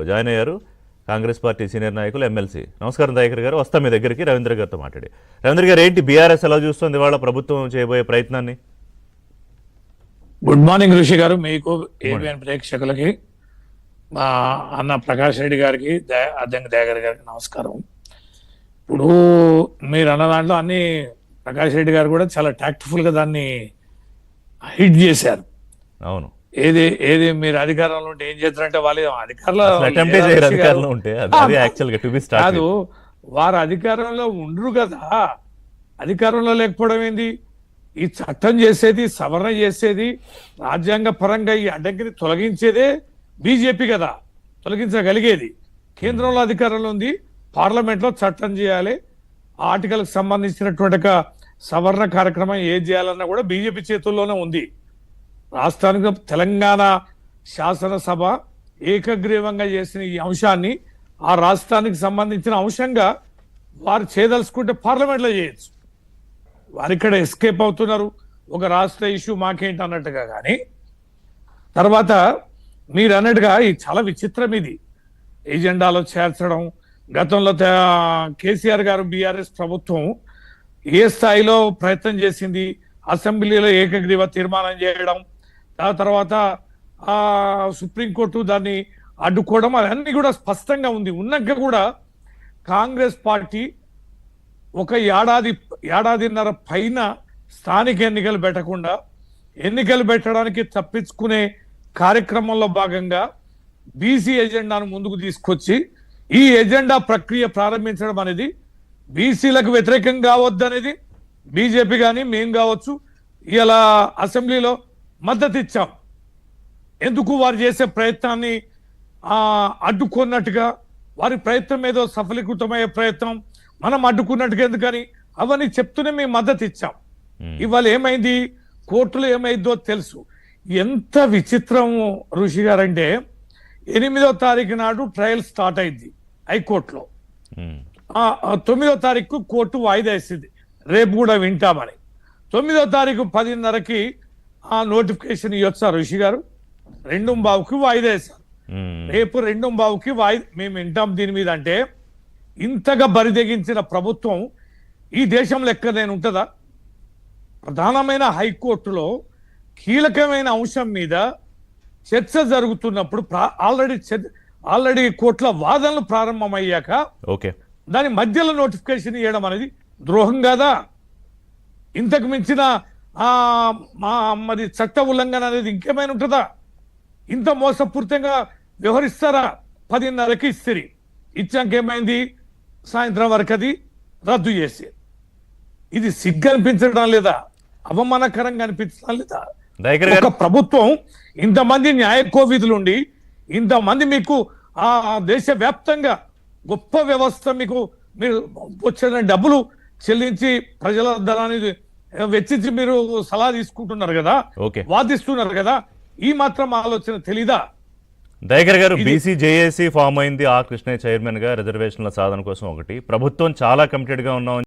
Join అయ్యారు. Congress party senior నాయకులు, MLC. నమస్కారం దయాకర్ గారు. వస్తాం మీ దగ్గరికి. రవీంద్ర గారితో మాట్లాడి. రవీంద్ర గారు, ఏంటి బీఆర్ఎస్ ఎలా చూస్తుంది వాళ్ళ ప్రభుత్వం చేయబోయే ప్రయత్నాన్ని? గుడ్ మార్నింగ్ ఋషి గారు, మీకు ఏబిఎన్ ప్రేక్షకులకి, మా అన్న ప్రకాష్ రెడ్డి గారికి, అద్దంకి దయాకర్ గారికి నమస్కారం. ఇప్పుడు మీరు అన్న దాంట్లో అన్ని ప్రకాష్ రెడ్డి గారు కూడా చాలా టాక్ట్ఫుల్ గా దాన్ని హిట్ చేశారు. అవును, ఏది ఏది మీరు అధికారంలో ఉంటే ఏం చేస్తారంటే వాళ్ళు కాదు, వారు అధికారంలో ఉండరు కదా. అధికారంలో లేకపోవడం ఏంది? ఈ చట్టం చేసేది, సవరణ చేసేది, రాజ్యాంగ పరంగా ఈ అడ్డంకిని తొలగించేదే బీజేపీ కదా. తొలగించగలిగేది కేంద్రంలో అధికారంలో ఉంది, పార్లమెంట్లో చట్టం చేయాలి. ఆ ఆర్టికల్కి సంబంధించినటువంటి సవరణ కార్యక్రమం ఏది చేయాలన్నా కూడా బీజేపీ చేతుల్లోనే ఉంది. రాష్ట్రానికి తెలంగాణ శాసనసభ ఏకగ్రీవంగా చేసిన ఈ అంశాన్ని ఆ రాష్ట్రానికి సంబంధించిన అంశంగా వారు చేయదలుచుకుంటే పార్లమెంట్లో చేయొచ్చు. వారు ఇక్కడ ఎస్కేప్ అవుతున్నారు, ఒక రాష్ట్ర ఇష్యూ మాకేంటి అన్నట్టుగా. కానీ తర్వాత మీరు అన్నట్టుగా ఇది చాలా విచిత్రం. ఇది ఎజెండాలో చేర్చడం, గతంలో కేసీఆర్ గారు బీఆర్ఎస్ ప్రభుత్వం ఏ స్థాయిలో ప్రయత్నం చేసింది, అసెంబ్లీలో ఏకగ్రీవ తీర్మానం చేయడం, ఆ తర్వాత సుప్రీంకోర్టు దాన్ని అడ్డుకోవడం, అవన్నీ కూడా స్పష్టంగా ఉంది. ఉన్నాక కూడా కాంగ్రెస్ పార్టీ ఒక ఏడాదిన్నర పైన స్థానిక ఎన్నికలు పెట్టకుండా, ఎన్నికలు పెట్టడానికి తప్పించుకునే కార్యక్రమంలో భాగంగా బీసీ ఎజెండాను ముందుకు తీసుకొచ్చి ఈ ఎజెండా ప్రక్రియ ప్రారంభించడం అనేది బీసీలకు వ్యతిరేకం కావద్దనేది బీజేపీ కానీ మేం కావచ్చు ఇలా అసెంబ్లీలో మద్దతు ఇచ్చాం. ఎందుకు వారు చేసే ప్రయత్నాన్ని అడ్డుకున్నట్టుగా, వారి ప్రయత్నం ఏదో సఫలీకృతమయ్యే ప్రయత్నం మనం అడ్డుకున్నట్టుగా ఎందుకని అవన్నీ చెప్తూనే మేము మద్దతు ఇచ్చాం. ఇవాళ ఏమైంది, కోర్టులో ఏమైందో తెలుసు. ఎంత విచిత్రం ఋషి గారంటే, 8వ తారీఖు నాడు ట్రయల్ స్టార్ట్ అయింది హైకోర్టులో. 9వ తారీఖు కోర్టు వాయిదా వేసింది, రేపు కూడా వింటామని. 9వ తారీఖు 10:30కి ఆ నోటిఫికేషన్ ఇవ్వచ్చా ఋషి గారు? 2:15కి వాయిదా వేశారు. రేపు 2:15కి మేము వింటాం దీని మీద. అంటే ఇంతగా బరిదెగించిన ప్రభుత్వం ఈ దేశంలో ఎక్కడైనా ఉంటుందా? ప్రధానమైన హైకోర్టులో కీలకమైన అంశం మీద చర్చ జరుగుతున్నప్పుడు ఆల్రెడీ కోర్టుల వాదనలు ప్రారంభమయ్యాక దాని మధ్యలో నోటిఫికేషన్ ఇవ్వడం అనేది ద్రోహం కాదా? ఇంతకు మించిన మరి చట్ట ఉల్లంఘన అనేది ఇంకేమైనా ఉంటుందా? ఇంత మోసపూరితంగా వ్యవహరిస్తారా? 10:30కి ఇస్తిరి ఇచ్చాకేమైంది, సాయంత్రం వరకు అది రద్దు చేసి. ఇది సిగ్గు అనిపించడం లేదా? అవమానకరంగా అనిపించడం లేదా? ఒక ప్రభుత్వం ఇంతమంది న్యాయ కోవిధులుండి, ఇంతమంది మీకు దేశవ్యాప్తంగా గొప్ప వ్యవస్థ, మీకు మీరు వచ్చిన డబ్బులు చెల్లించి ప్రజల ధనాన్ని వెచ్చించి మీరు సలహా తీసుకుంటున్నారు కదా, వాదిస్తున్నారు కదా, ఈ మాత్రం ఆలోచన తెలీదా? దయాకర్ గారు, బీసీ జేఏసీ ఫామ్ అయింది, ఆ కృష్ణయ్య చైర్మన్ గా రిజర్వేషన్ల సాధన కోసం. ఒకటి ప్రభుత్వం చాలా కమిటెడ్ గా ఉన్నాం